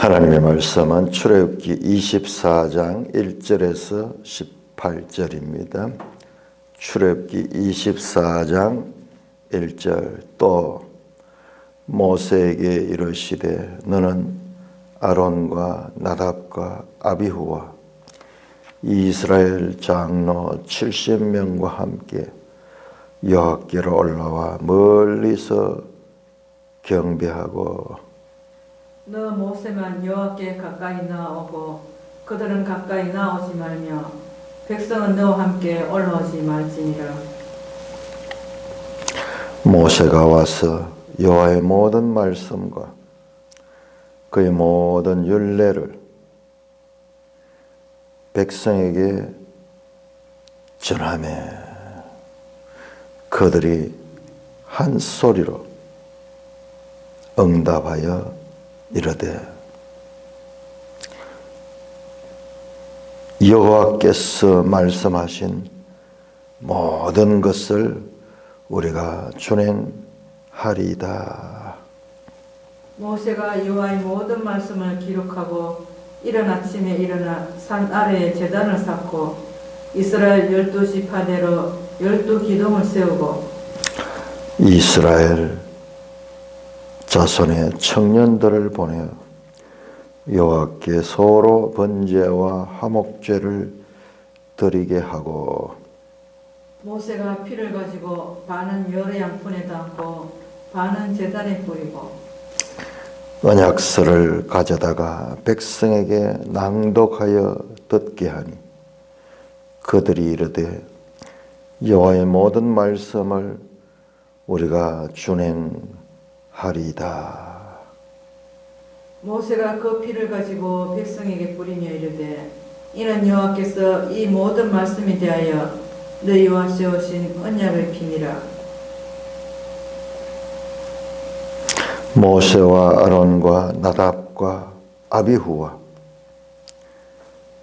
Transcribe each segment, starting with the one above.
하나님의 말씀은 출애굽기 24장 1절에서 18절입니다. 출애굽기 24장 1절 또 모세에게 이르시되 너는 아론과 나답과 아비후와 이스라엘 장로 70명과 함께 여호와께로 올라와 멀리서 경배하고 너 모세만 여호와께 가까이 나오고 그들은 가까이 나오지 말며 백성은 너와 함께 올라오지 말지니라. 모세가 와서 여호와의 모든 말씀과 그의 모든 율례를 백성에게 전하매 그들이 한 소리로 응답하여 이르되 여호와께서 말씀하신 모든 것을 우리가 준행하리이다. 모세가 여호와의 모든 말씀을 기록하고 이른 아침에 일어나 산 아래에 제단을 쌓고 이스라엘 12지파대로 12기둥을 세우고 이스라엘 자손의 청년들을 보내어 여호와께 서로 번제와 화목제를 드리게 하고 모세가 피를 가지고 반은 여러 양푼에 담고 반은 제단에 뿌리고 언약서를 가져다가 백성에게 낭독하여 듣게 하니 그들이 이르되 여호와의 모든 말씀을 우리가 준행하리이다. 모세가 그 피를 가지고 백성에게 뿌리며 이르되 이는 여호와께서 이 모든 말씀에 대하여 너희와 세우신 언약의 피니라. 모세와 아론과 나답과 아비후와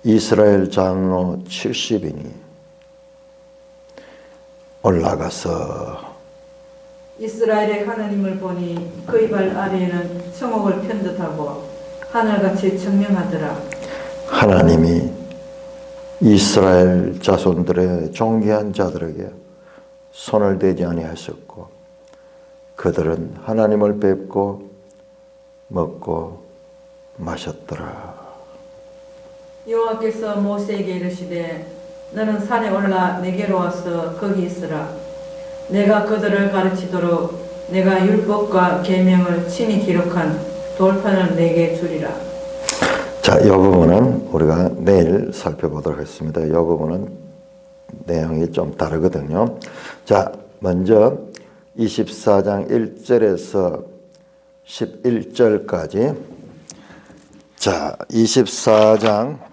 이스라엘 장로 70인이 올라가서 이스라엘의 하나님을 보니 그의 발 아래에는 청옥을 편 듯하고 하늘같이 청명하더라. 하나님이 이스라엘 자손들의 존귀한 자들에게 손을 대지 아니하셨고 그들은 하나님을 뵙고 먹고 마셨더라. 여호와께서 모세에게 이르시되 너는 산에 올라 내게로 와서 거기 있으라. 내가 그들을 가르치도록 내가 율법과 계명을 친히 기록한 돌판을 내게 주리라. 자, 이 부분은 우리가 내일 살펴보도록 하겠습니다. 이 부분은 내용이 좀 다르거든요. 자, 먼저 24장 1절에서 11절까지. 자, 24장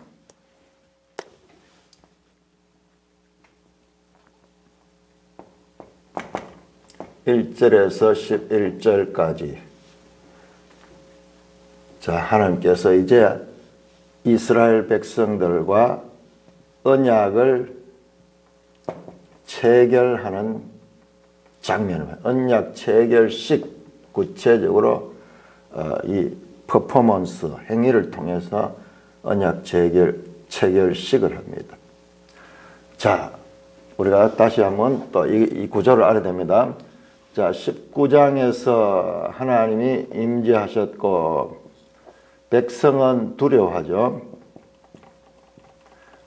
1절에서 11절까지. 자, 하나님께서 이제 이스라엘 백성들과 언약을 체결하는 장면입니다. 언약 체결식, 구체적으로 이 퍼포먼스, 행위를 통해서 언약 체결식을 합니다. 자, 우리가 다시 한번 또 이 구절을 알아야 됩니다. 자, 19장에서 하나님이 임재하셨고 백성은 두려워하죠.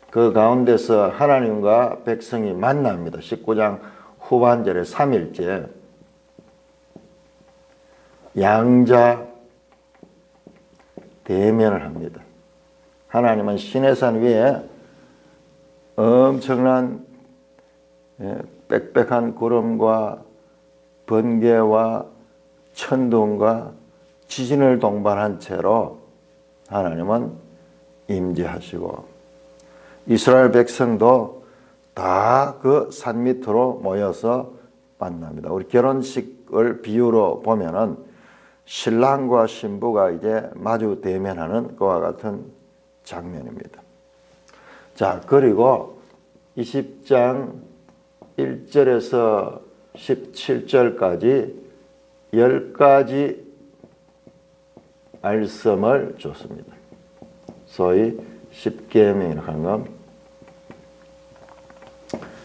그 가운데서 하나님과 백성이 만납니다. 19장 후반절에 3일째 양자 대면을 합니다. 하나님은 시내산 위에 엄청난 빽빽한 구름과 번개와 천둥과 지진을 동반한 채로 하나님은 임재하시고 이스라엘 백성도 다 그 산 밑으로 모여서 만납니다. 우리 결혼식을 비유로 보면은 신랑과 신부가 이제 마주 대면하는 그와 같은 장면입니다. 자, 그리고 20장 1절에서 17절까지 10가지 말씀을 줬습니다. 소위 십계명이라고 하는 건,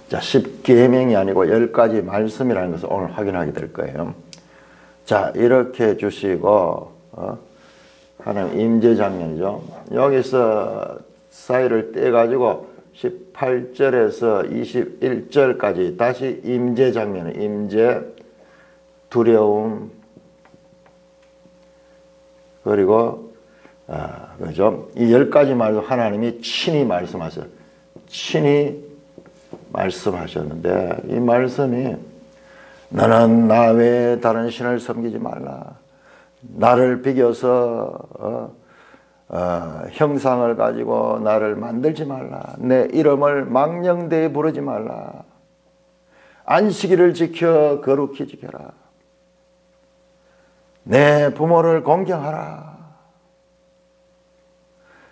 자, 십계명이 아니고 10가지 말씀이라는 것을 오늘 확인하게 될 거예요. 자, 이렇게 주시고 하나님 임재장면이죠. 여기서 사이를 떼가지고 18절에서 21절까지 다시 임재장면, 임재, 두려움, 그리고 그죠? 이 10가지 말씀 하나님이 친히 말씀하셨어요. 친히 말씀하셨는데, 이 말씀이 너는 나 외에 다른 신을 섬기지 말라. 나를 비교서 형상을 가지고 나를 만들지 말라. 내 이름을 망령되이 부르지 말라. 안식일을 지켜 거룩히 지켜라. 내 부모를 공경하라.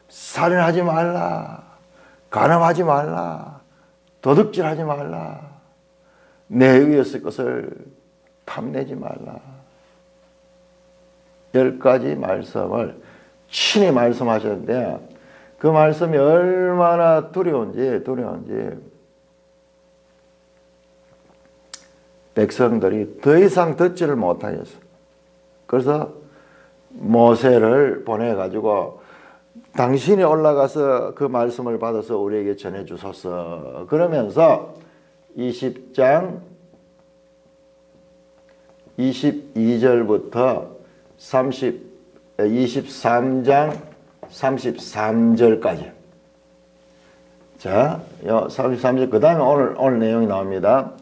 살인하지 말라. 간음하지 말라. 도둑질하지 말라. 내 의였을 것을 탐내지 말라. 10가지 말씀을 친히 말씀하셨는데, 그 말씀이 얼마나 두려운지 백성들이 더 이상 듣지를 못하겠어. 그래서 모세를 보내가지고 당신이 올라가서 그 말씀을 받아서 우리에게 전해주소서. 그러면서 20장 22절부터 23장 33절까지. 자, 요 33절, 그 다음에 오늘 내용이 나옵니다.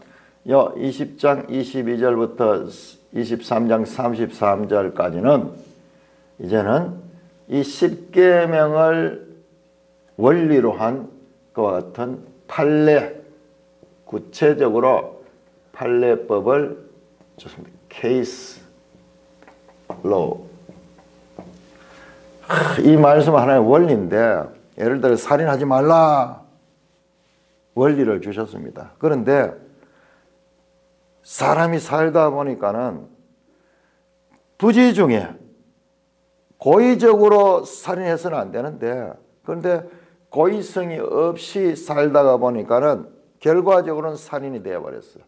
요 20장 22절부터 23장 33절까지는 이제는 이 십계명을 원리로 한 그와 같은 판례, 구체적으로 판례법을 줬습니다. 케이스 로우. 이 말씀은 하나의 원리인데, 예를 들어 살인하지 말라 원리를 주셨습니다. 그런데 사람이 살다 보니까는 부지 중에 고의적으로 살인해서는 안 되는데, 그런데 고의성이 없이 살다가 보니까는 결과적으로는 살인이 되어버렸어요.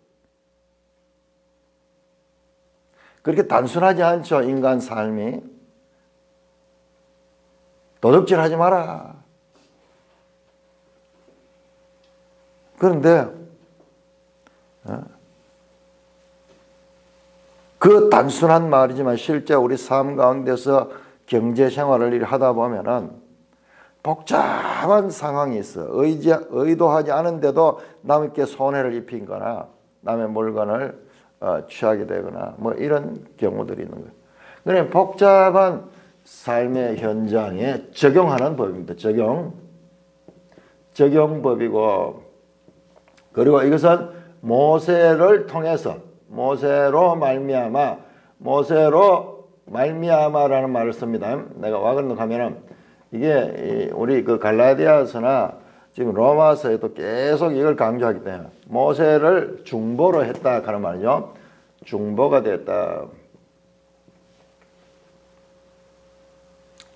그렇게 단순하지 않죠, 인간 삶이. 도둑질하지 마라. 그런데 그 단순한 말이지만 실제 우리 삶 가운데서 경제생활을 하다 보면은 복잡한 상황이 있어. 의도하지 않은데도 남에게 손해를 입힌거나 남의 물건을 취하게 되거나 뭐 이런 경우들이 있는 거예요. 그러니까 복잡한 삶의 현장에 적용하는 법입니다. 적용법이고, 그리고 이것은 모세를 통해서, 모세로 말미암아라는 말을 씁니다. 내가 와글로 가면은 이게 우리 그 갈라디아서나 지금 로마서에도 계속 이걸 강조하기 때문에 모세를 중보로 했다 하는 말이죠. 중보가 됐다.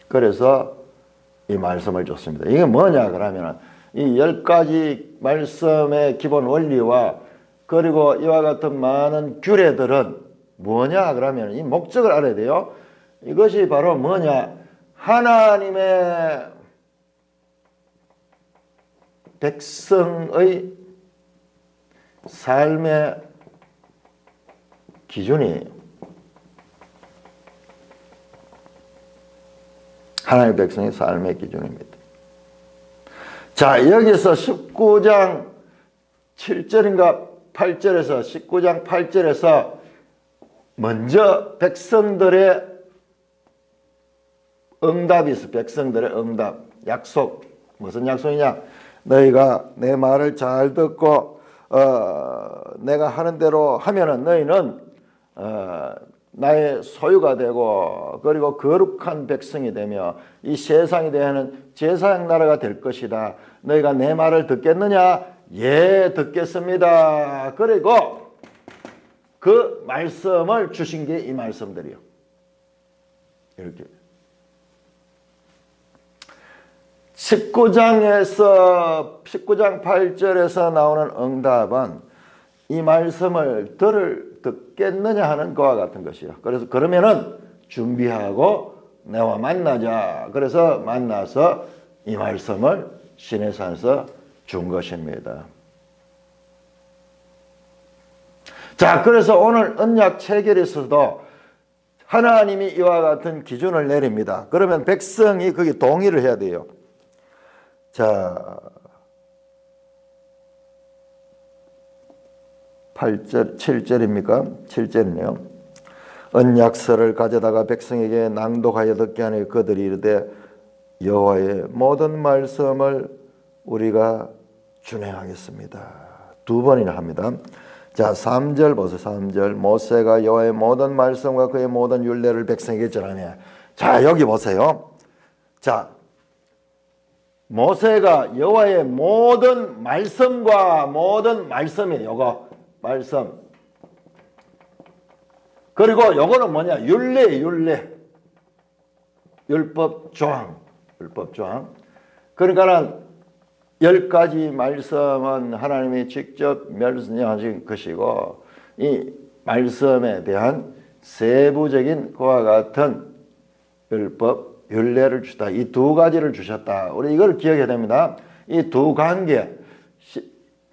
그래서 이 말씀을 줬습니다. 이게 뭐냐 그러면 이 10가지 말씀의 기본 원리와 그리고 이와 같은 많은 규례들은 뭐냐 그러면 이 목적을 알아야 돼요. 이것이 바로 뭐냐, 하나님의 백성의 삶의 기준이에요. 하나님의 백성의 삶의 기준입니다. 자, 여기서 19장 7절인가 8절에서 19장 8절에서 먼저 백성들의 응답이 있어. 백성들의 응답, 약속. 무슨 약속이냐? 너희가 내 말을 잘 듣고 내가 하는 대로 하면은 너희는 나의 소유가 되고 그리고 거룩한 백성이 되며 이 세상에 대한 제사장 나라가 될 것이다. 너희가 내 말을 듣겠느냐? 예, 듣겠습니다. 그리고 그 말씀을 주신 게 이 말씀들이요. 이렇게 19장 8절에서 나오는 응답은 이 말씀을 듣겠느냐 하는 것과 같은 것이요. 그래서 그러면은 준비하고 내와 만나자. 그래서 만나서 이 말씀을 시내산에서 준 것입니다. 자, 그래서 오늘 언약 체결에서도 하나님이 이와 같은 기준을 내립니다. 그러면 백성이 거기 동의를 해야 돼요. 자, 8절, 7절입니까? 7절은요. 언약서를 가져다가 백성에게 낭독하여 듣게 하니 그들이 이르되 여호와의 모든 말씀을 우리가 준행하겠습니다. 두 번이나 합니다. 자, 3절 보세요. 3절. 모세가 여호와의 모든 말씀과 그의 모든 율례를 백성에게 전하며. 자, 여기 보세요. 자, 모세가 여호와의 모든 말씀과 모든 말씀이에요. 요거 말씀. 그리고 요거는 뭐냐? 율례. 율법 조항. 그러니까는 10가지 말씀은 하나님이 직접 멸명하신 것이고 이 말씀에 대한 세부적인 그와 같은 율법, 율례를 주다. 이 두 가지를 주셨다. 우리 이걸 기억해야 됩니다. 이 두 관계,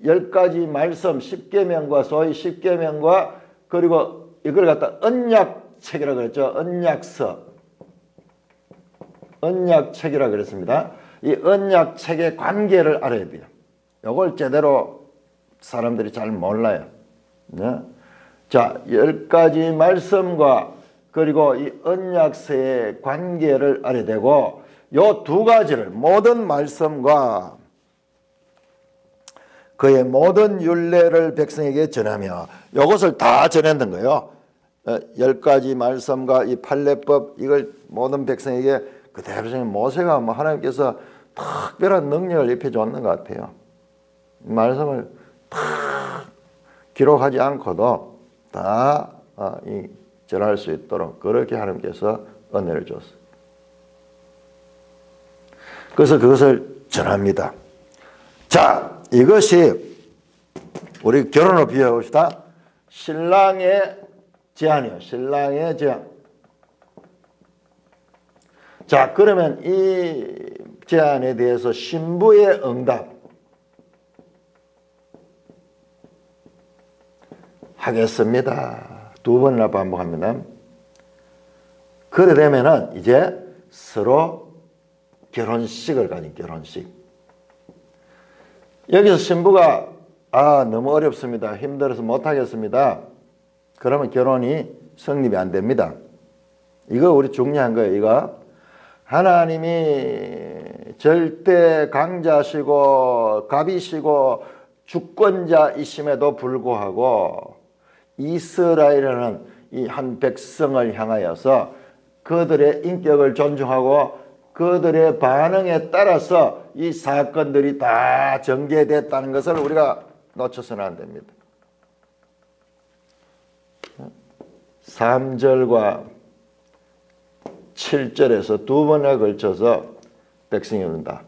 10가지 말씀, 10계명과 소위 10계명과 그리고 이걸 갖다 언약책이라고 그랬죠. 언약책이라고 그랬습니다. 이 언약책의 관계를 알아야 돼요. 이걸 제대로 사람들이 잘 몰라요. 네? 자, 10가지 말씀과 그리고 이 언약서의 관계를 알아야 되고 요 두 가지를 모든 말씀과 그의 모든 율례를 백성에게 전하며 이것을 다 전했던 거예요. 10가지 말씀과 이 판례법 이걸 모든 백성에게 그대로 모세가 뭐 하나님께서 특별한 능력을 입혀줬는 것 같아요. 말씀을 다 기록하지 않고도 다 전할 수 있도록 그렇게 하나님께서 은혜를 줬어요. 그래서 그것을 전합니다. 자, 이것이 우리 결혼을 비유해 봅시다. 신랑의 제안이요. 신랑의 제안. 자, 그러면 이 제안에 대해서 신부의 응답 하겠습니다. 두 번이나 반복합니다. 그래 되면은 이제 서로 결혼식을 가진 결혼식. 여기서 신부가 너무 어렵습니다. 힘들어서 못하겠습니다. 그러면 결혼이 성립이 안 됩니다. 이거 우리 중요한 거예요. 이거 하나님이 절대 강자시고 갑이시고 주권자이심에도 불구하고 이스라엘은 이 한 백성을 향하여서 그들의 인격을 존중하고 그들의 반응에 따라서 이 사건들이 다 전개됐다는 것을 우리가 놓쳐서는 안 됩니다. 3절과 7절에서 두 번에 걸쳐서 백성이 온다.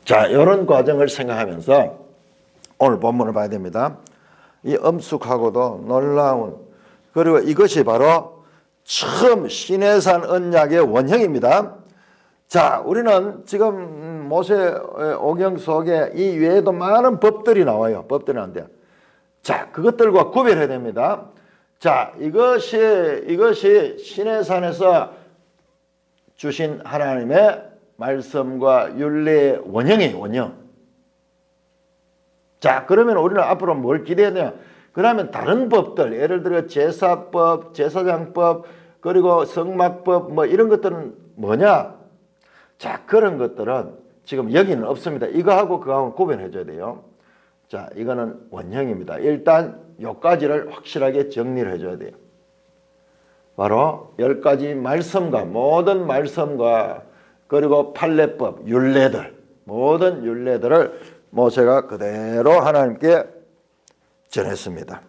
자, 이런 과정을 생각하면서 오늘 본문을 봐야 됩니다. 이 엄숙하고도 놀라운 그리고 이것이 바로 처음 시내산 언약의 원형입니다. 자, 우리는 지금 모세 오경 속에 이 외에도 많은 법들이 나와요. 법들이 나오는데 자, 그것들과 구별해야 됩니다. 자, 이것이 시내산에서 주신 하나님의 말씀과 율례의 원형이에요. 원형. 자, 그러면 우리는 앞으로 뭘 기대해야 되냐? 그러면 다른 법들, 예를 들어 제사법, 제사장법, 그리고 성막법 뭐 이런 것들은 뭐냐? 자, 그런 것들은 지금 여기는 없습니다. 이거하고 그거하고 구별해 줘야 돼요. 자, 이거는 원형입니다. 일단 요까지를 확실하게 정리를 해줘야 돼요. 바로 10가지 말씀과 모든 말씀과 그리고 판례법, 율례들, 모든 율례들을 모세가 그대로 하나님께 전했습니다.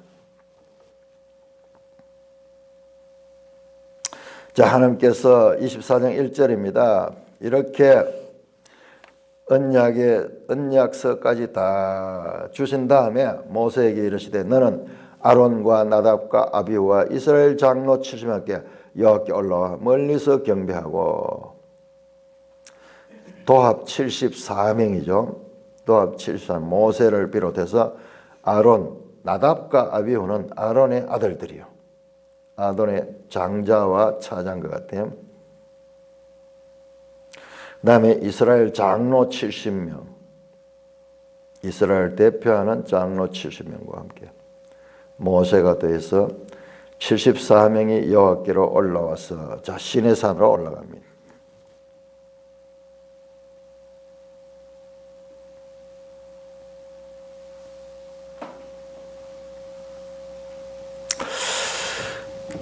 자, 하나님께서 24장 1절입니다. 이렇게 언약의 언약서까지 다 주신 다음에 모세에게 이르시되 너는 아론과 나답과 아비후와 이스라엘 장로 70명께 여호와께 올라와 멀리서 경배하고 도합 74명이죠. 도합 74명 모세를 비롯해서 아론, 나답과 아비후는 아론의 아들들이요. 아론의 장자와 차자인 것 같아요. 그 다음에 이스라엘 장로 70명, 이스라엘 대표하는 장로 70명과 함께 모세가 더해서 74명이 여호와께로 올라와서 자 시내 산으로 올라갑니다.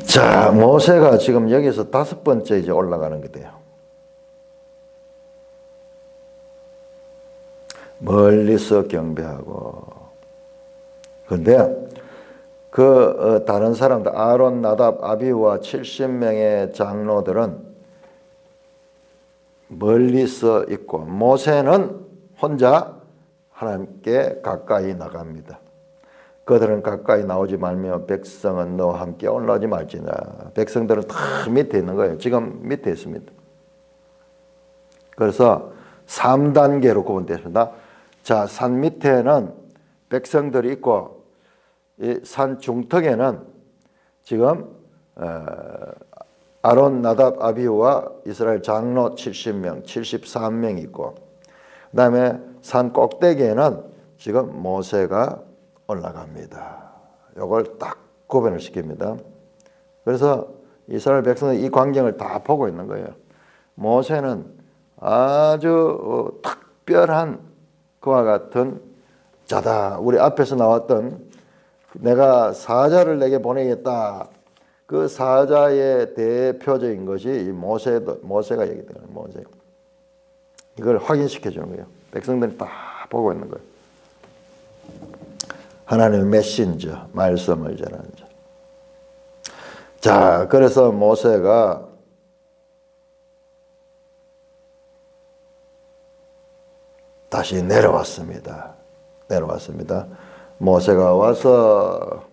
자, 모세가 지금 여기서 5번째 이제 올라가는 게 돼요. 멀리서 경배하고. 근데 다른 사람들 아론, 나답, 아비후와 70명의 장로들은 멀리서 있고 모세는 혼자 하나님께 가까이 나갑니다. 그들은 가까이 나오지 말며 백성은 너와 함께 올라오지 말지니라. 백성들은 다 밑에 있는 거예요. 지금 밑에 있습니다. 그래서 3단계로 구분됐습니다. 자, 산 밑에는 백성들이 있고 이 산 중턱에는 지금 아론, 나답, 아비후와 이스라엘 장로 70명, 73명이 있고 그 다음에 산 꼭대기에는 지금 모세가 올라갑니다. 이걸 딱 구분을 시킵니다. 그래서 이스라엘 백성은 이 광경을 다 보고 있는 거예요. 모세는 아주 특별한 그와 같은 자다. 우리 앞에서 나왔던 내가 사자를 내게 보내겠다. 그 사자의 대표적인 것이 이 모세가 얘기되는 모세. 이걸 확인시켜 주는 거예요. 백성들이 다 보고 있는 거예요. 하나님의 메신저, 말씀을 전하는 자. 자, 그래서 모세가 다시 내려왔습니다. 모세가 와서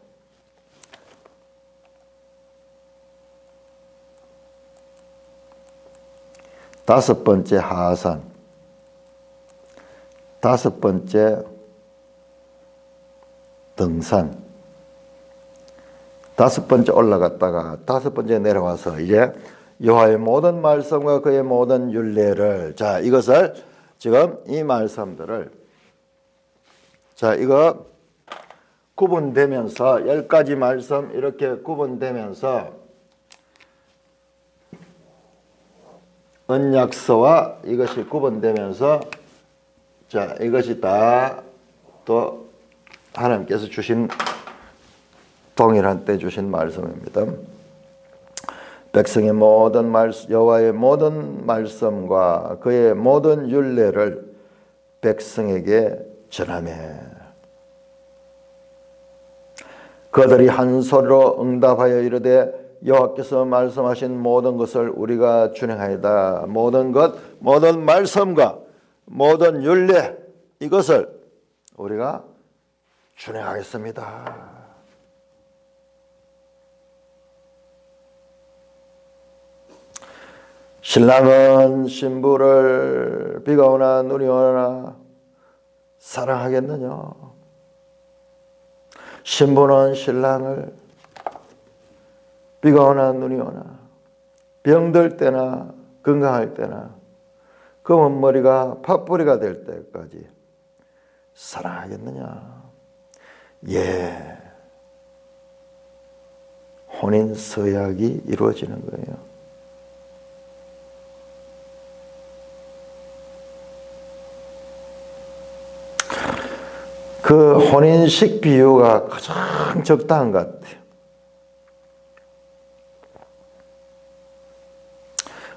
다섯 번째 하산, 다섯 번째 등산, 다섯 번째 올라갔다가 다섯 번째 내려와서 이제 여호와의 모든 말씀과 그의 모든 율례를 자 이것을 지금 이 말씀들을 자 이거 구분되면서 10가지 말씀 이렇게 구분되면서 언약서와 이것이 구분되면서 자 이것이 다 또 하나님께서 주신 동일한 때 주신 말씀입니다. 백성의 모든 말씀 여호와의 모든 말씀과 그의 모든 율례를 백성에게 전하매 그들이 한 소리로 응답하여 이르되 여호와께서 말씀하신 모든 것을 우리가 준행하이다. 모든 것, 모든 말씀과 모든 율례 이것을 우리가 준행하겠습니다. 신랑은 신부를 비가 오나 눈이 오나 사랑하겠느냐? 신부는 신랑을 비가 오나 눈이 오나 병들 때나 건강할 때나 검은 머리가 팥뿌리가 될 때까지 사랑하겠느냐? 예, 혼인 서약이 이루어지는 거예요. 그 혼인식 비유가 가장 적당한 것 같아요.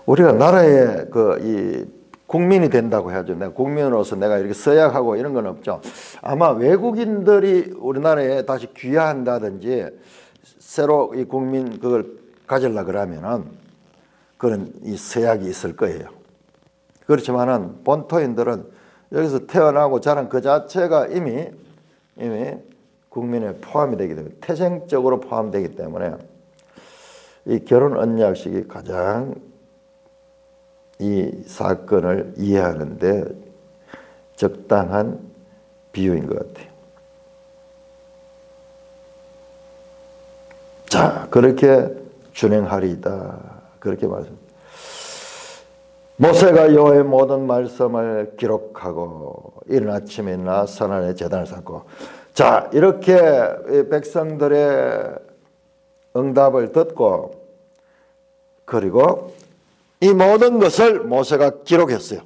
우리가 나라의 이 국민이 된다고 해야죠. 내가 국민으로서 내가 이렇게 서약하고 이런 건 없죠. 아마 외국인들이 우리나라에 다시 귀화한다든지 새로 이 국민 그걸 가지려 그러면은 그런 이 서약이 있을 거예요. 그렇지만은 본토인들은 여기서 태어나고 자란 그 자체가 이미 국민에 포함이 되기 때문에 태생적으로 포함되기 때문에 이 결혼 언약식이 가장 이 사건을 이해하는데 적당한 비유인 것 같아요. 자, 그렇게 준행하리이다. 그렇게 말씀합니다. 모세가 여호와의 모든 말씀을 기록하고 이른 아침에 일어나 산안에 제단을 쌓고, 자, 이렇게 백성들의 응답을 듣고 그리고 이 모든 것을 모세가 기록했어요.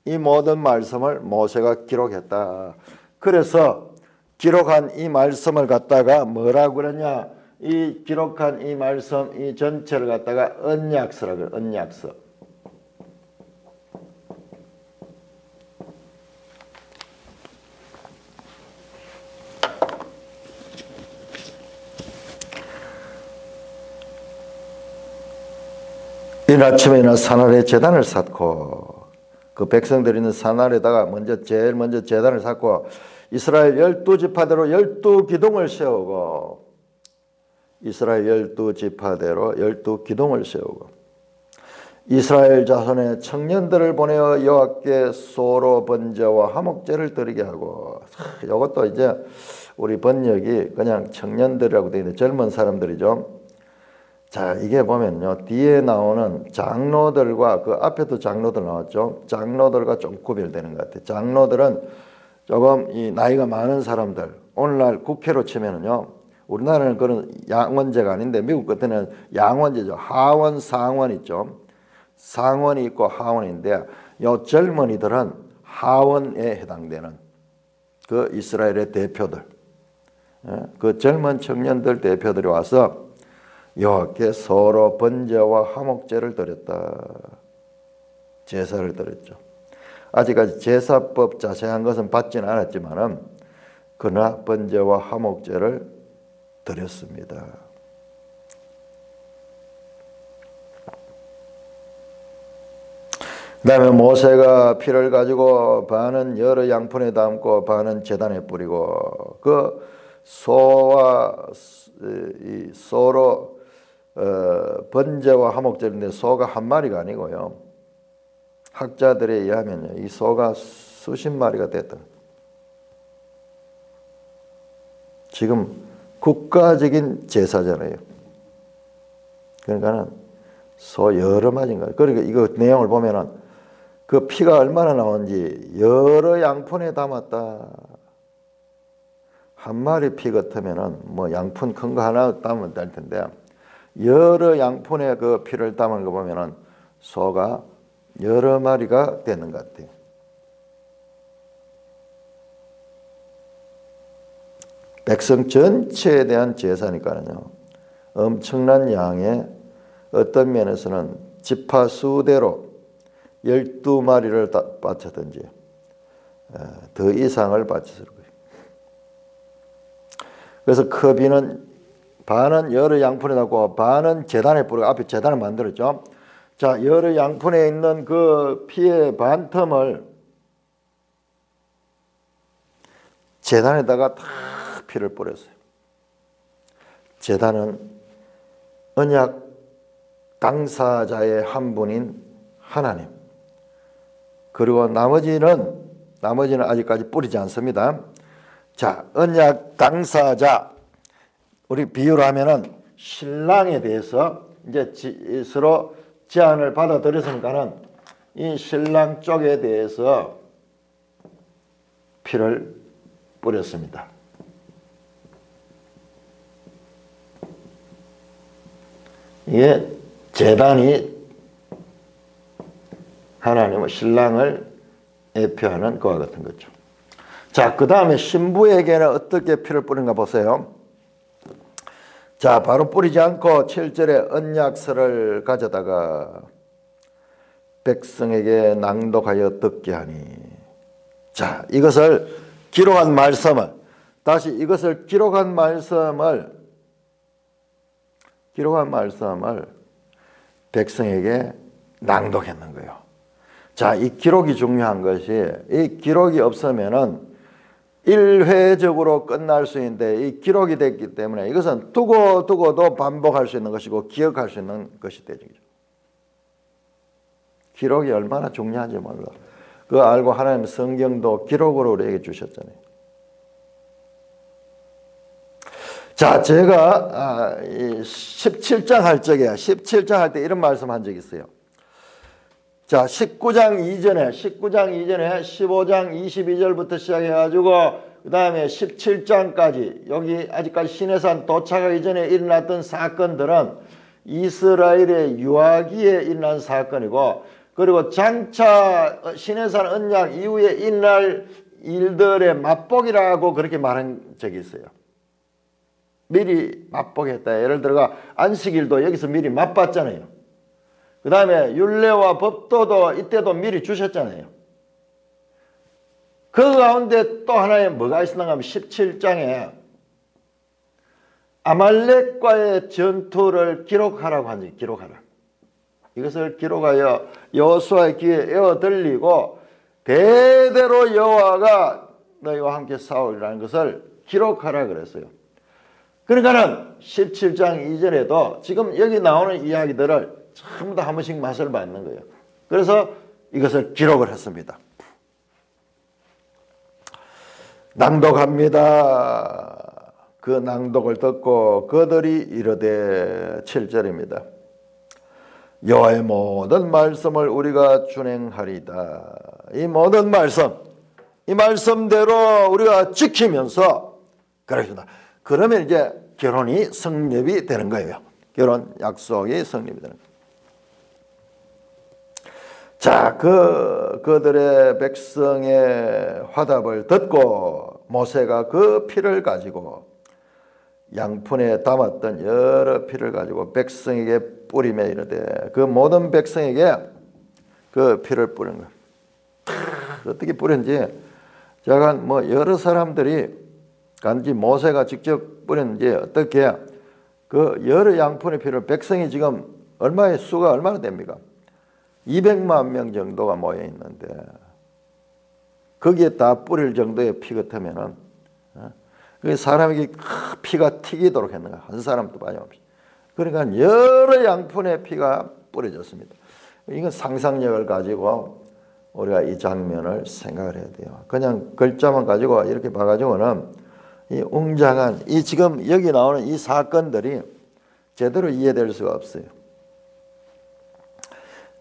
이 모든 말씀을 모세가 기록했다. 그래서 기록한 이 말씀을 갖다가 뭐라고 그러냐? 이 기록한 이 말씀 이 전체를 갖다가 언약서라고 그래요. 언약서. 이른 아침에 일어나 산아래 제단을 쌓고 그 백성들이 있는 산아래다가 제일 먼저 제단을 쌓고 이스라엘 12지파대로 12기둥을 세우고 이스라엘 12지파대로 12기둥을 세우고 이스라엘 자손의 청년들을 보내어 여호와께 소로 번제와 화목제를 드리게 하고, 이것도 이제 우리 번역이 그냥 청년들이라고 되어 있는데 젊은 사람들이죠. 자, 이게 보면요, 뒤에 나오는 장로들과 그 앞에도 장로들 나왔죠. 장로들과 좀 구별되는 것 같아요. 장로들은 조금 이 나이가 많은 사람들, 오늘날 국회로 치면은요, 우리나라는 그런 양원제가 아닌데 미국 같은 양원제죠. 하원, 상원 있죠. 상원이 있고 하원인데 요 젊은이들은 하원에 해당되는 그 이스라엘의 대표들, 그 젊은 청년들 대표들이 와서 여호와께 서로 번제와 화목제를 드렸다. 제사를 드렸죠. 아직까지 제사법 자세한 것은 받지는 않았지만은 그러나 번제와 화목제를 드렸습니다. 그 다음에 모세가 피를 가지고 반은 여러 양푼에 담고 반은 제단에 뿌리고 그 소와 이 소로 번제와 화목제인데 소가 한 마리가 아니고요. 학자들에 의하면 이 소가 수십 마리가 됐다. 지금 국가적인 제사잖아요. 그러니까는 소 여러 마리인 거예요. 그러니까 이거 내용을 보면은 그 피가 얼마나 나오는지 여러 양푼에 담았다. 한 마리 피 같으면은 뭐 양푼 큰 거 하나 담으면 될 텐데 여러 양푼에 그 피를 담은 거 보면은 소가 여러 마리가 되는 것 같아요. 백성 전체에 대한 제사니까요. 엄청난 양의 어떤 면에서는 지파 수대로 12마리를 바쳤든지 더 이상을 바쳤을 거예요. 그래서 그 비는 반은 여러 양푼에 담고 반은 제단에 뿌리고 앞에 제단을 만들었죠. 자, 여러 양푼에 있는 그 피의 반 텀을 제단에다가 다 피를 뿌렸어요. 제단은 언약 당사자의 한 분인 하나님. 그리고 나머지는 아직까지 뿌리지 않습니다. 자, 언약 당사자, 우리 비유로 하면은 신랑에 대해서 이제 서로 제안을 받아들였으니까는 이 신랑 쪽에 대해서 피를 뿌렸습니다. 이게 제단이 하나님의 신랑을 대표하는 그와 같은 거죠. 자, 그 다음에 신부에게는 어떻게 피를 뿌린가 보세요. 자, 바로 뿌리지 않고 7절에 언약서를 가져다가 백성에게 낭독하여 듣게 하니. 자, 이것을 기록한 말씀을 백성에게 낭독했는 거예요. 자, 이 기록이 중요한 것이, 이 기록이 없으면은 일회적으로 끝날 수 있는데 이 기록이 됐기 때문에 이것은 두고도 반복할 수 있는 것이고 기억할 수 있는 것이 되죠. 기록이 얼마나 중요한지 몰라. 그거 알고 하나님 성경도 기록으로 우리에게 주셨잖아요. 자, 제가 17장 할 적에 17장 할 때 이런 말씀 한 적이 있어요. 자, 19장 이전에 15장 22절부터 시작해가지고 그 다음에 17장까지 여기 아직까지 시내산 도착하기 전에 일어났던 사건들은 이스라엘의 유아기에 일어난 사건이고, 그리고 장차 시내산 언약 이후에 일어날 일들의 맛보기라고 그렇게 말한 적이 있어요. 미리 맛보겠다. 예를 들어 안식일도 여기서 미리 맛봤잖아요. 그 다음에 율례와 법도도 이때도 미리 주셨잖아요. 그 가운데 또 하나의 뭐가 있었는가 하면 17장에 아말렉과의 전투를 기록하라고 하지. 기록하라. 이것을 기록하여 여호수아의 귀에 에어 들리고 대대로 여호와가 너희와 함께 싸우리라는 것을 기록하라 그랬어요. 그러니까는 17장 이전에도 지금 여기 나오는 이야기들을 전부 다 한 번씩 맛을 받는 거예요. 그래서 이것을 기록을 했습니다. 낭독합니다. 그 낭독을 듣고 그들이 이르되 7절입니다. 여호와의 모든 말씀을 우리가 준행하리다. 이 모든 말씀, 이 말씀대로 우리가 지키면서 그러겠습니다. 그러면 이제 결혼이 성립이 되는 거예요. 결혼 약속이 성립이 되는 거예요. 자, 그들의 백성의 화답을 듣고 모세가 그 피를 가지고 양푼에 담았던 여러 피를 가지고 백성에게 뿌리며 이르되 그 모든 백성에게 그 피를 뿌린 거예요. 어떻게 뿌렸는지 제가 뭐 여러 사람들이 간지 모세가 직접 뿌렸는지 어떻게 그 여러 양푼의 피를 백성이 지금 얼마의 수가 얼마나 됩니까? 200만 명 정도가 모여 있는데 거기에 다 뿌릴 정도의 피 같으면은 그 사람에게 피가 튀기도록 했는가 한 사람도 빠짐없이. 그러니까 여러 양푼의 피가 뿌려졌습니다. 이건 상상력을 가지고 우리가 이 장면을 생각을 해야 돼요. 그냥 글자만 가지고 이렇게 봐가지고는 이 웅장한 이 지금 여기 나오는 이 사건들이 제대로 이해될 수가 없어요.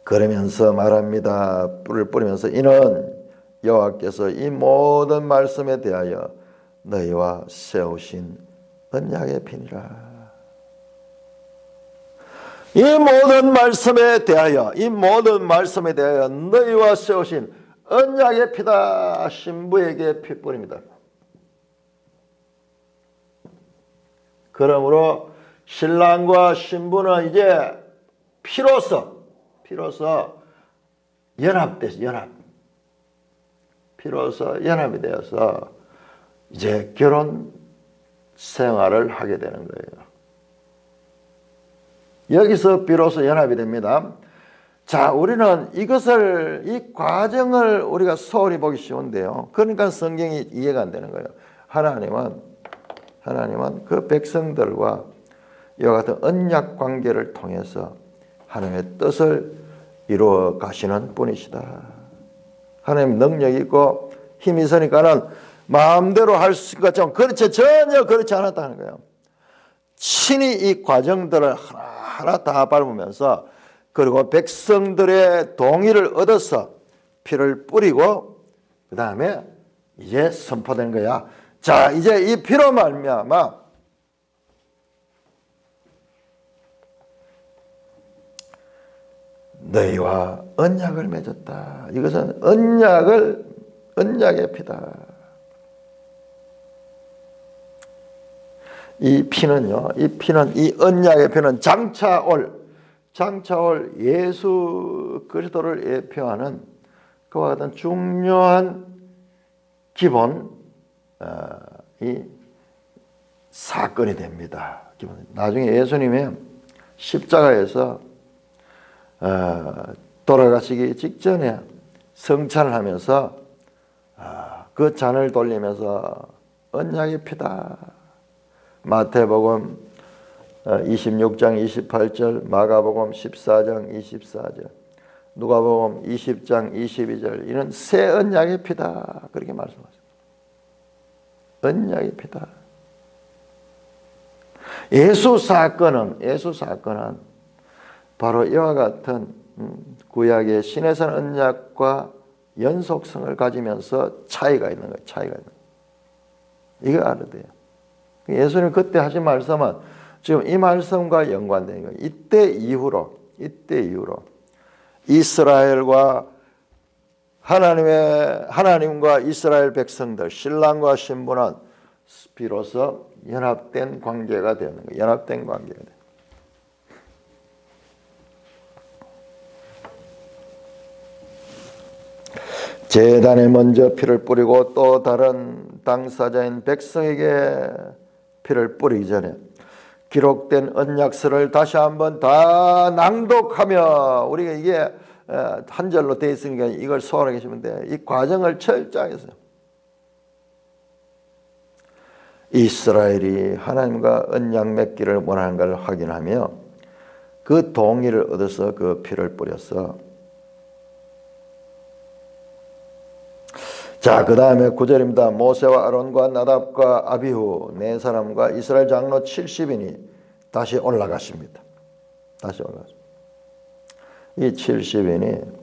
그러면서 말합니다. 뿔을 뿌리면서 이는 여호와께서 이 모든 말씀에 대하여 너희와 세우신 언약의 피니라. 이 모든 말씀에 대하여 너희와 세우신 언약의 피다. 신부에게 피 뿌립니다. 그러므로 신랑과 신부는 이제 피로서 연합이 되어서 이제 결혼 생활을 하게 되는 거예요. 여기서 비로소 연합이 됩니다. 자, 우리는 이 과정을 우리가 소홀히 보기 쉬운데요. 그러니까 성경이 이해가 안 되는 거예요. 하나님은 그 백성들과 이와 같은 언약 관계를 통해서 하나님의 뜻을 이루어 가시는 분이시다. 하나님 능력이 있고 힘이 있으니까는 마음대로 할 수 있는 것처럼 전혀 그렇지 않았다는 거예요. 친히 이 과정들을 하나하나 다 밟으면서 그리고 백성들의 동의를 얻어서 피를 뿌리고 그 다음에 이제 선포된 거야. 자, 이제 이 피로 말미암아 너희와 언약을 맺었다. 이것은 언약의 피다. 이 피는요, 이 언약의 피는 장차 올 예수 그리스도를 예표하는 그와 같은 중요한 기본 이 사건이 됩니다. 나중에 예수님이 십자가에서 돌아가시기 직전에 성찬을 하면서 그 잔을 돌리면서 언약의 피다. 마태복음 26장 28절, 마가복음 14장 24절, 누가복음 20장 22절, 이런 새 언약의 피다. 그렇게 말씀하셨습니다. 언약의 피다. 예수 사건은 바로 이와 같은 구약의 신해산 언약과 연속성을 가지면서 차이가 있는 거예요. 차이가 있는 거예요. 이거 알아야 돼요. 예수님 그때 하신 말씀은 지금 이 말씀과 연관된 거예요. 이때 이후로 이스라엘과 하나님과 이스라엘 백성들, 신랑과 신부는 비로소 연합된 관계가 되는 거예요. 연합된 관계가 돼요. 제단에 먼저 피를 뿌리고 또 다른 당사자인 백성에게 피를 뿌리기 전에 기록된 언약서를 다시 한번 다 낭독하며, 우리가 이게 한 절로 되어 있으니까 이걸 소화하게 하시면 돼요. 이 과정을 철저하게 해서 이스라엘이 하나님과 언약 맺기를 원하는 걸 확인하며 그 동의를 얻어서 그 피를 뿌렸어. 자, 그 다음에 9절입니다. 모세와 아론과 나답과 아비후 네 사람과 이스라엘 장로 70인이 다시 올라갔습니다. 다시 올라갔습니다. 이 70인이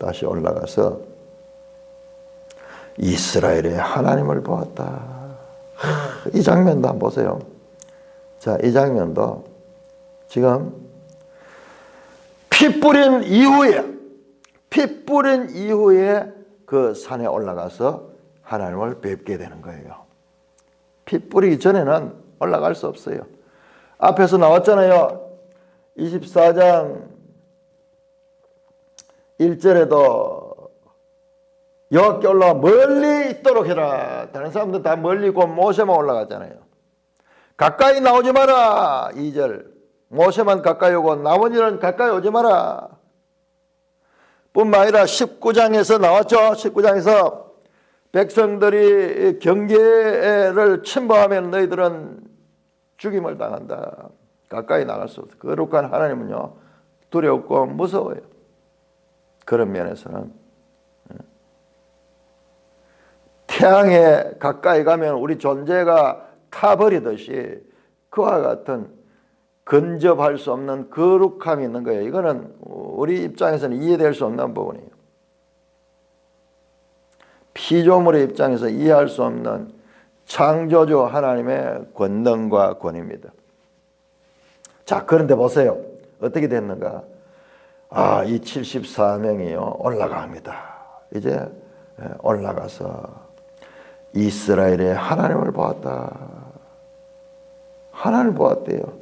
다시 올라가서 이스라엘의 하나님을 보았다. 이 장면도 한번 보세요. 자, 이 장면도 지금 피 뿌린 이후에 그 산에 올라가서 하나님을 뵙게 되는 거예요. 피 뿌리기 전에는 올라갈 수 없어요. 앞에서 나왔잖아요. 24장 1절에도 여호와께 올라가 멀리 있도록 해라. 다른 사람들 다 멀리 있고 모세만 올라갔잖아요. 가까이 나오지 마라. 2절 모세만 가까이 오고 나머지는 가까이 오지 마라. 뿐만 아니라 19장에서 나왔죠. 19장에서 백성들이 경계를 침범하면 너희들은 죽임을 당한다. 가까이 나갈 수 없어. 거룩한 하나님은요 두렵고 무서워요. 그런 면에서는 태양에 가까이 가면 우리 존재가 타버리듯이 그와 같은 근접할 수 없는 거룩함이 있는 거예요. 이거는 우리 입장에서는 이해될 수 없는 부분이에요. 피조물의 입장에서 이해할 수 없는 창조주 하나님의 권능과 권위입니다. 자, 그런데 보세요. 어떻게 됐는가? 이 74명이요 올라갑니다. 이제 올라가서 이스라엘의 하나님을 보았다. 하나님을 보았대요.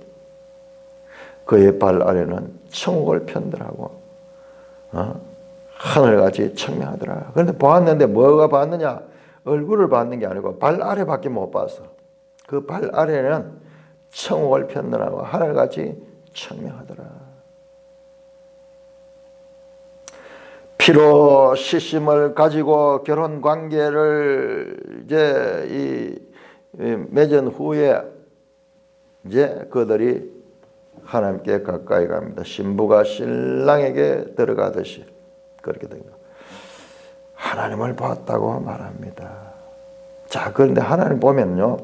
그의 발 아래는 천국을 편들하고 하늘같이 청명하더라. 그런데 보았는데 뭐가 봤느냐? 얼굴을 봤는 게 아니고 발 아래밖에 못 봤어. 그 발 아래는 천국을 편들하고 하늘같이 청명하더라. 피로 시심을 가지고 결혼 관계를 이제 맺은 후에 이제 그들이 하나님께 가까이 갑니다. 신부가 신랑에게 들어가듯이 그렇게 된 거. 하나님을 보았다고 말합니다. 자, 그런데 하나님 보면요.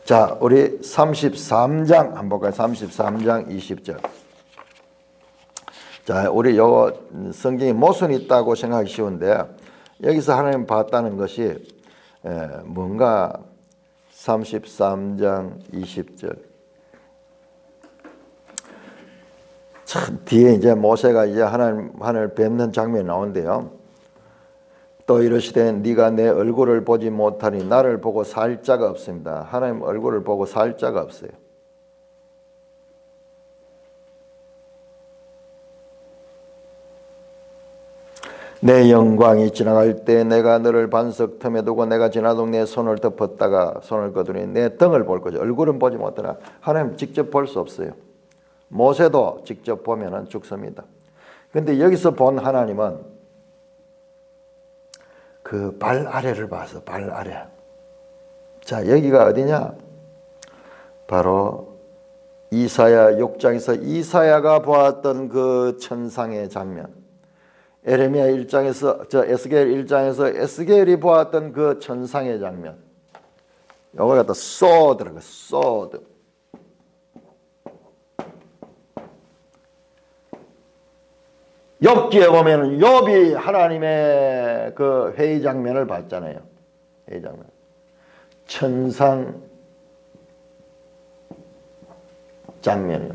자, 우리 33장 한번 볼까요? 33장 20절. 자, 우리 요거 성경에 모순이 있다고 생각하기 쉬운데 여기서 하나님 봤다는 것이 뭔가 33장 20절. 참 뒤에 이제 모세가 이제 하나님을 뵙는 장면이 나오는데요. 또 이르시되 네가 내 얼굴을 보지 못하니 나를 보고 살 자가 없습니다. 하나님 얼굴을 보고 살 자가 없어요. 내 영광이 지나갈 때 내가 너를 반석 틈에 두고 내가 지나도록 내 손을 덮었다가 손을 거두니 내 등을 볼 거죠. 얼굴은 보지 못하나 하나님 직접 볼 수 없어요. 모세도 직접 보면은 죽습니다. 그런데 여기서 본 하나님은 그 발 아래를 봐서 발 아래. 자, 여기가 어디냐? 바로 이사야 6장에서 이사야가 보았던 그 천상의 장면. 에레미야 1장에서 에스겔 1장에서 에스겔이 보았던 그 천상의 장면. 요걸 갖다 소드라고 소드. 욥기에 보면은 욥이 하나님의 그 회의 장면을 봤잖아요. 회의 장면. 천상 장면이요.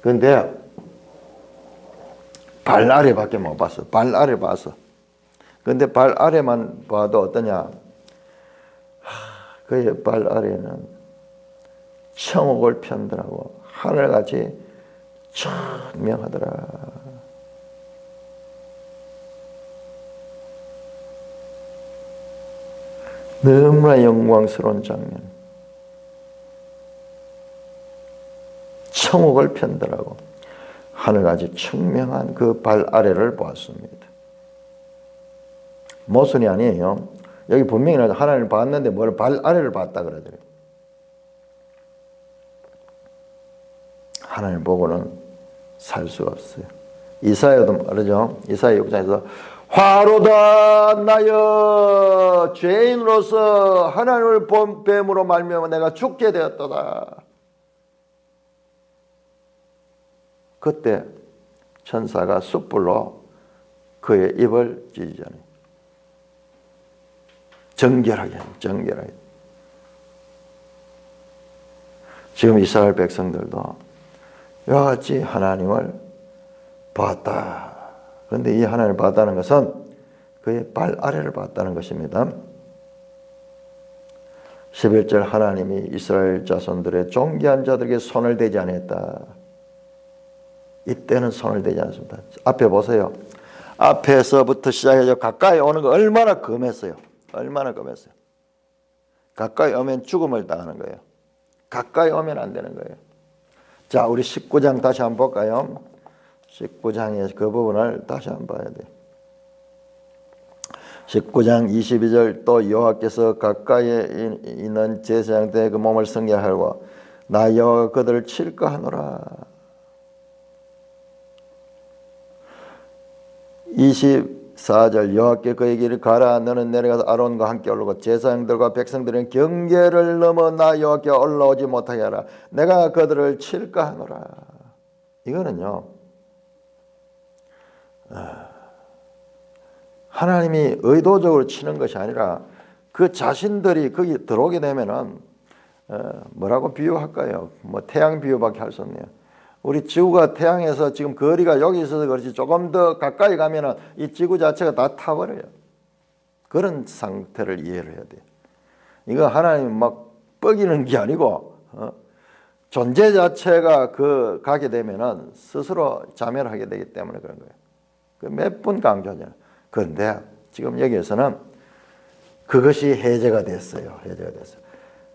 그런데 발 아래밖에 못 봤어. 발 아래 봤어. 그런데 발 아래만 봐도 어떠냐? 그의 발 아래는 청옥을 편들하고 하늘같이 천명하더라. 너무나 영광스러운 장면. 청옥을 편들하고 하늘같이 청명한 그 발 아래를 보았습니다. 모순이 아니에요. 여기 분명히 하나님을 봤는데 뭘 발 아래를 봤다 그러더래요. 하나님 보고는 살 수가 없어요. 이사야도 말하죠. 이사야 6장에서 화로다 나여 죄인으로서 하나님을 본 뱀으로 말미암아 내가 죽게 되었도다. 그때 천사가 숯불로 그의 입을 찢으잖아요. 정결하게. 지금 이스라엘 백성들도 이와 같이 하나님을 봤다. 그런데 이 하나님을 봤다는 것은 그의 발 아래를 봤다는 것입니다. 11절 하나님이 이스라엘 자손들의 존귀한 자들에게 손을 대지 않았다. 이때는 손을 대지 않습니다. 앞에 보세요. 앞에서부터 시작해서 가까이 오는 거 얼마나 금했어요. 얼마나 금했어요. 가까이 오면 죽음을 당하는 거예요. 가까이 오면 안 되는 거예요. 자, 우리 19장 다시 한번 볼까요? 19장의 그 부분을 다시 한번 봐야 돼요. 19장 22절 또 여호와께서 가까이에 있는 제사장 때 그 몸을 성결하고 나 여호와가 그들을 칠까 하노라. 24절 여호와께 그에게 이르 가라 너는 내려가서 아론과 함께 올라오고 제사장들과 백성들은 경계를 넘어 나 여호와께 올라오지 못하게 하라. 내가 그들을 칠까 하노라. 이거는요 하나님이 의도적으로 치는 것이 아니라 그 자신들이 거기 들어오게 되면은 뭐라고 비유할까요? 뭐 태양 비유밖에 할 수 없네요. 우리 지구가 태양에서 지금 거리가 여기 있어서 그렇지 조금 더 가까이 가면은 이 지구 자체가 다 타버려요. 그런 상태를 이해를 해야 돼요. 이거 하나님 막 뻐기는 게 아니고 존재 자체가 가게 되면은 스스로 자멸을 하게 되기 때문에 그런 거예요. 몇 번 강조하잖아요. 그런데 지금 여기에서는 그것이 해제가 됐어요. 해제가 됐어요.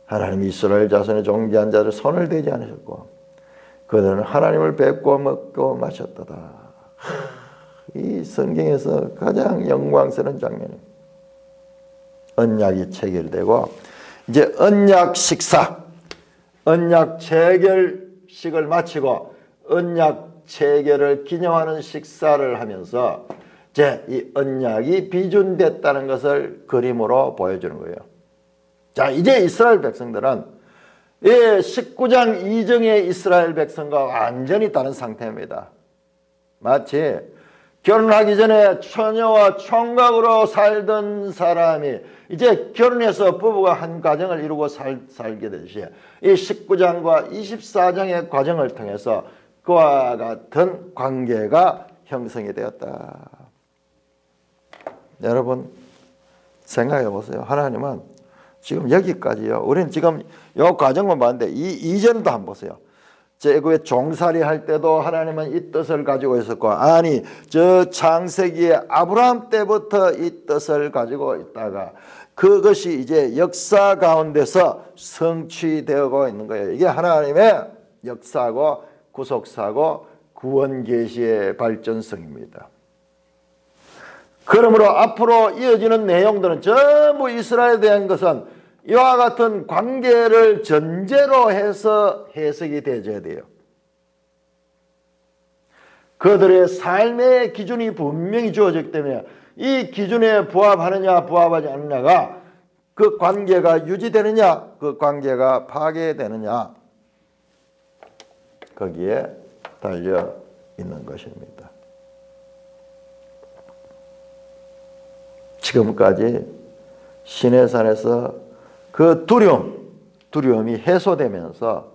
하나님이 이스라엘 자손의 존귀한 자들 손을 대지 않으셨고 그들은 하나님을 뵙고 먹고 마셨도다. 이 성경에서 가장 영광스러운 장면입니다. 언약이 체결되고 이제 언약 식사, 언약 체결식을 마치고 언약 체결을 기념하는 식사를 하면서 이제 이 언약이 비준됐다는 것을 그림으로 보여주는 거예요. 자, 이제 이스라엘 백성들은 19장 이전의 이스라엘 백성과 완전히 다른 상태입니다. 마치 결혼하기 전에 처녀와 총각으로 살던 사람이 이제 결혼해서 부부가 한 가정을 이루고 살게 되듯이 이 19장과 24장의 과정을 통해서 그와 같은 관계가 형성이 되었다. 여러분 생각해 보세요. 하나님은 지금 여기까지요. 우리는 지금 이 과정만 봤는데 이 이전도 한번 보세요. 제국에 종살이 할 때도 하나님은 이 뜻을 가지고 있었고 아니 저 창세기에 아브라함 때부터 이 뜻을 가지고 있다가 그것이 이제 역사 가운데서 성취되고 있는 거예요. 이게 하나님의 역사고 구속사고 구원 계시의 발전성입니다. 그러므로 앞으로 이어지는 내용들은 전부 이스라엘에 대한 것은 이와 같은 관계를 전제로 해서 해석이 되어야 돼요. 그들의 삶의 기준이 분명히 주어졌기 때문에 이 기준에 부합하느냐 부합하지 않느냐가 그 관계가 유지되느냐 그 관계가 파괴되느냐 거기에 달려 있는 것입니다. 지금까지 시내산에서 그 두려움이 해소되면서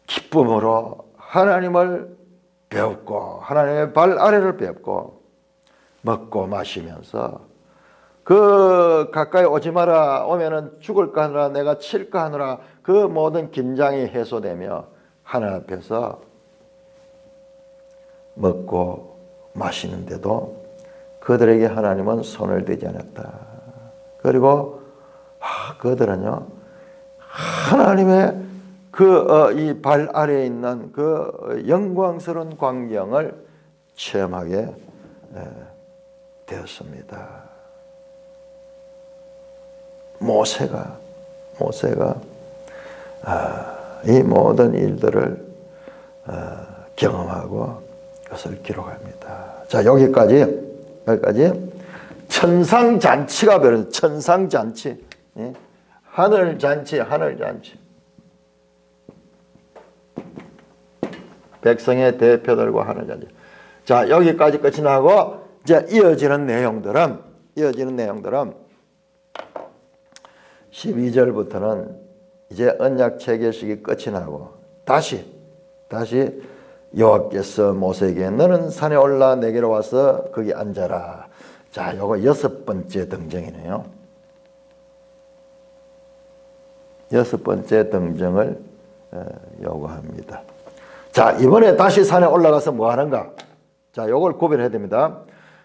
기쁨으로 하나님을 배웠고 하나님의 발 아래를 배웠고 먹고 마시면서 그 가까이 오지 마라 오면은 죽을까 하느라 내가 칠까 하느라 그 모든 긴장이 해소되며 하나님 앞에서 먹고 마시는데도 그들에게 하나님은 손을 대지 않았다. 그리고 그들은요 하나님의 이 발 아래에 있는 그 영광스러운 광경을 체험하게 되었습니다. 모세가 이 모든 일들을 경험하고 그것을 기록합니다. 자, 여기까지 천상잔치가 벌어졌어요. 천상잔치, 하늘잔치. 백성의 대표들과 하늘잔치. 자, 여기까지 끝이 나고 이제 이어지는 내용들은 12절부터는 이제 언약 체결식이 끝이 나고 다시 여호와께서 모세에게 너는 산에 올라 내게로 와서 거기 앉아라. 자, 요거 6번째 등정이네요. 6번째 등정을 요구합니다. 자, 이번에 다시 산에 올라가서 뭐 하는가? 자, 요걸 구별해야 됩니다.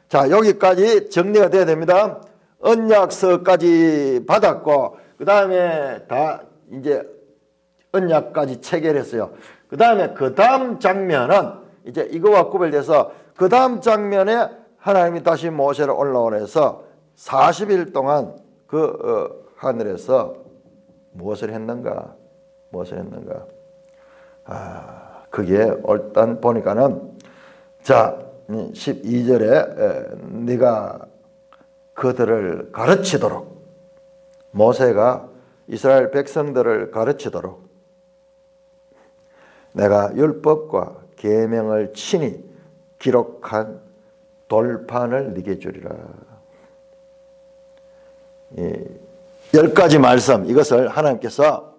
자, 여기까지 정리가 돼야 됩니다. 언약서까지 받았고, 그 다음에 다 이제 언약까지 체결했어요. 그 다음 장면은 이제 이거와 구별돼서 그 다음 장면에 하나님이 다시 모세를 올라오라 해서 40일 동안 하늘에서 무엇을 했는가? 그게 일단 보니까는 자, 12절에 네가 그들을 가르치도록 모세가 이스라엘 백성들을 가르치도록 내가 율법과 계명을 친히 기록한 돌판을 네게 주리라. 10가지 말씀, 이것을 하나님께서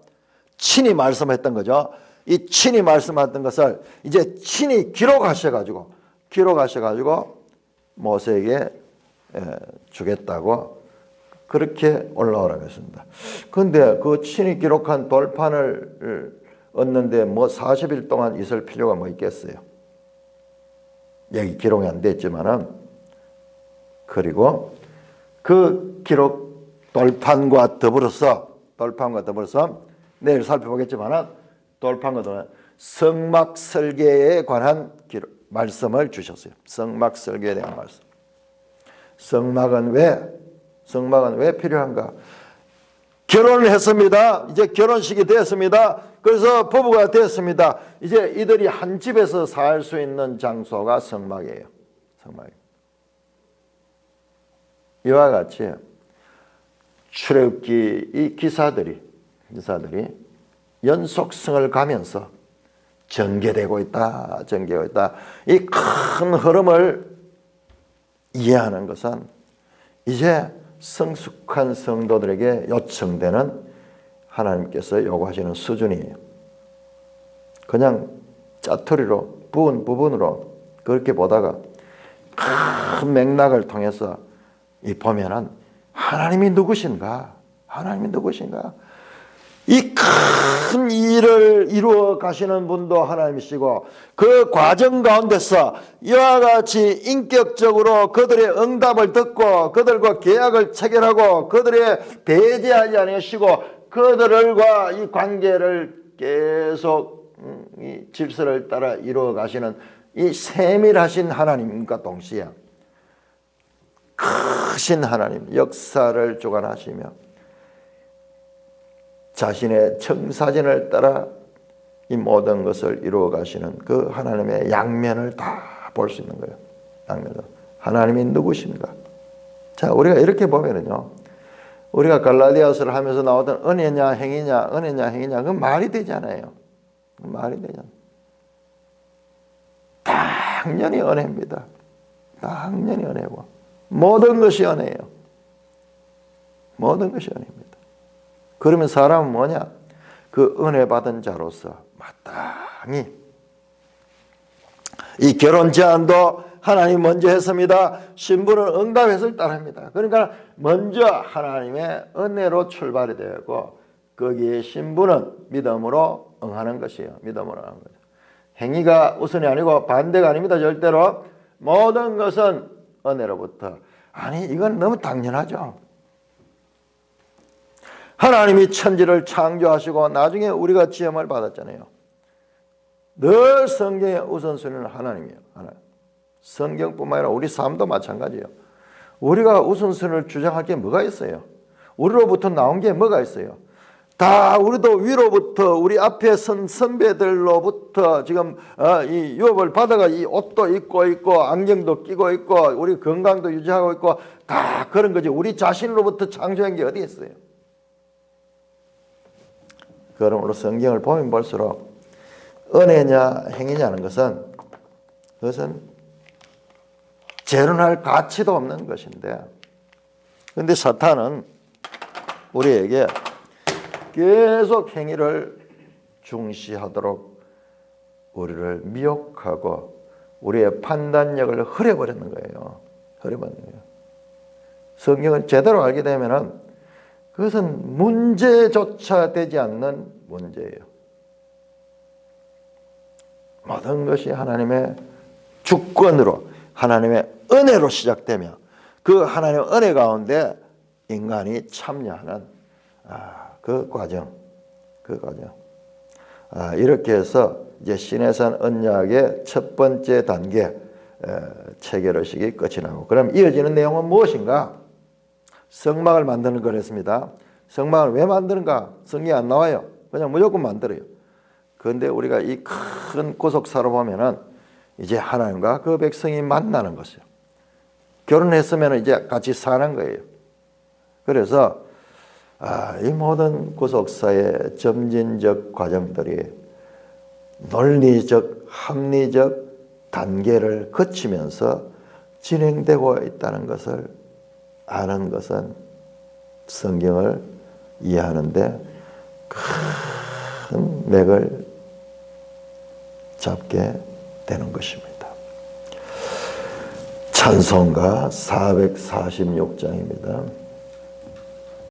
친히 말씀했던 거죠. 이 친히 말씀했던 것을 이제 친히 기록하셔가지고 모세에게 주겠다고 그렇게 올라오라고 했습니다. 그런데 그 친히 기록한 돌판을 얻는데 뭐 40일 동안 있을 필요가 뭐 있겠어요. 여기 기록이 안 됐지만은 그리고 그 기록 돌판과 더불어서 내일 살펴보겠지만은 돌판과 더불어 성막 설계에 관한 말씀을 주셨어요. 성막 설계에 대한 말씀. 성막은 왜 필요한가? 결혼을 했습니다. 이제 결혼식이 되었습니다. 그래서 부부가 되었습니다. 이제 이들이 한 집에서 살 수 있는 장소가 성막이에요. 이와 같이 출애굽기 이 기사들이 연속성을 가면서 전개되고 있다. 이 큰 흐름을 이해하는 것은 이제 성숙한 성도들에게 요청되는 하나님께서 요구하시는 수준이에요. 그냥 짜투리로 부분으로 그렇게 보다가 큰 맥락을 통해서 보면은 하나님이 누구신가? 이 큰 일을 이루어 가시는 분도 하나님이시고 그 과정 가운데서 이와 같이 인격적으로 그들의 응답을 듣고 그들과 계약을 체결하고 그들의 배제하지 않으시고 그들과 이 관계를 계속 이 질서를 따라 이루어 가시는 이 세밀하신 하나님과 동시에 크신 하나님, 역사를 주관하시며 자신의 청사진을 따라 이 모든 것을 이루어 가시는 그 하나님의 양면을 다 볼 수 있는 거예요. 양면을. 하나님이 누구신가? 자, 우리가 이렇게 보면은요, 우리가 갈라디아서를 하면서 나오던 은혜냐 행위냐, 은혜냐 행위냐, 그건 말이 되잖아요. 말이 되잖아요. 당연히 은혜입니다. 당연히 은혜고 모든 것이 은혜예요. 모든 것이 은혜입니다. 그러면 사람은 뭐냐? 그 은혜 받은 자로서 마땅히 이 결혼 제안도 하나님 먼저 했습니다. 신부는 응답했을 따릅니다. 그러니까 먼저 하나님의 은혜로 출발이 되고 거기에 신부는 믿음으로 응하는 것이에요. 믿음으로 응하는 거죠. 행위가 우선이 아니고 반대가 아닙니다. 절대로 모든 것은 은혜로부터. 아니, 이건 너무 당연하죠. 하나님이 천지를 창조하시고 나중에 우리가 지음을 받았잖아요. 늘 성경의 우선순위는 하나님이에요. 하나님. 성경뿐만 아니라 우리 삶도 마찬가지예요. 우리가 우선순위를 주장할 게 뭐가 있어요? 우리로부터 나온 게 뭐가 있어요? 다 우리도 위로부터 우리 앞에 선 선배들로부터 지금 이 유업을 받아가 이 옷도 입고 있고 안경도 끼고 있고 우리 건강도 유지하고 있고 다 그런 거지. 우리 자신으로부터 창조한 게 어디 있어요? 그러므로 성경을 보면 볼수록 은혜냐 행위냐는 것은 그것은 재론할 가치도 없는 것인데, 그런데 사탄은 우리에게 계속 행위를 중시하도록 우리를 미혹하고 우리의 판단력을 흐려버리는 거예요. 흐려버리는 거예요. 성경을 제대로 알게 되면은 그것은 문제조차 되지 않는 문제예요. 모든 것이 하나님의 주권으로 하나님의 은혜로 시작되며 그 하나님의 은혜 가운데 인간이 참여하는 그 과정. 이렇게 해서 이제 시내산 언약의 첫 번째 단계 체결의식이 끝이 나고, 그럼 이어지는 내용은 무엇인가? 성막을 만드는 거랬습니다. 성막을 왜 만드는가? 성경에 안 나와요. 그냥 무조건 만들어요. 그런데 우리가 이 큰 구속사로 보면은 이제 하나님과 그 백성이 만나는 것이요. 결혼했으면 이제 같이 사는 거예요. 그래서 이 모든 구속사의 점진적 과정들이 논리적, 합리적 단계를 거치면서 진행되고 있다는 것을 아는 것은 성경을 이해하는데 큰 맥을 잡게 되는 것입니다. 찬송가 446장입니다.